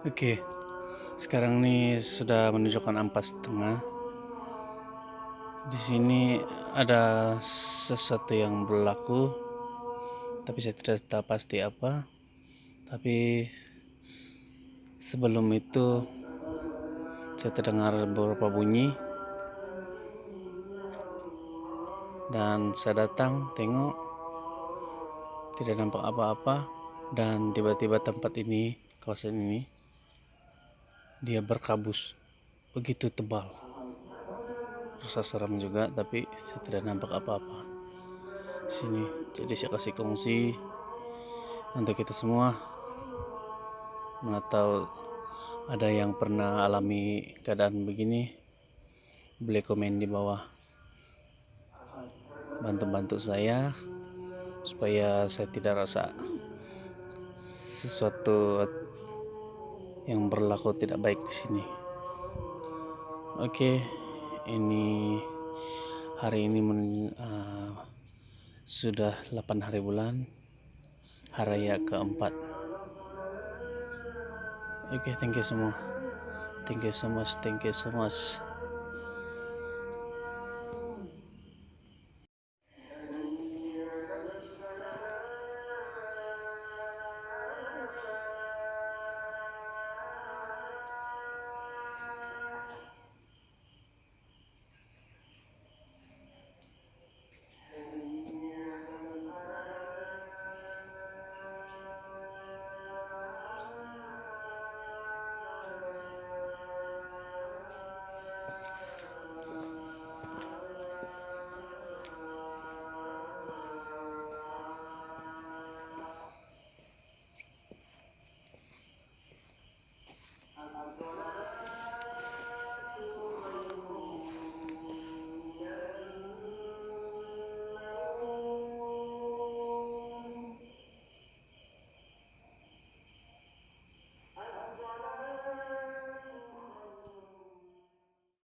Oke, sekarang nih sudah menunjukkan 4:30. Di sini ada sesuatu yang berlaku, tapi saya tidak tahu pasti apa. Tapi sebelum itu saya terdengar beberapa bunyi dan saya datang tengok, tidak nampak apa-apa, dan tiba-tiba tempat ini, kawasan ini, dia berkabus begitu tebal. Rasa seram juga, tapi saya tidak nampak apa-apa sini. Jadi saya kasih kongsi untuk kita semua. Mana tahu ada yang pernah alami keadaan begini, boleh komen di bawah. Bantu-bantu saya supaya saya tidak rasa sesuatu yang berlaku tidak baik di sini. Oke, ini hari ini sudah 8 hari bulan, hari raya keempat. Oke, thank you semua. Thank you so much.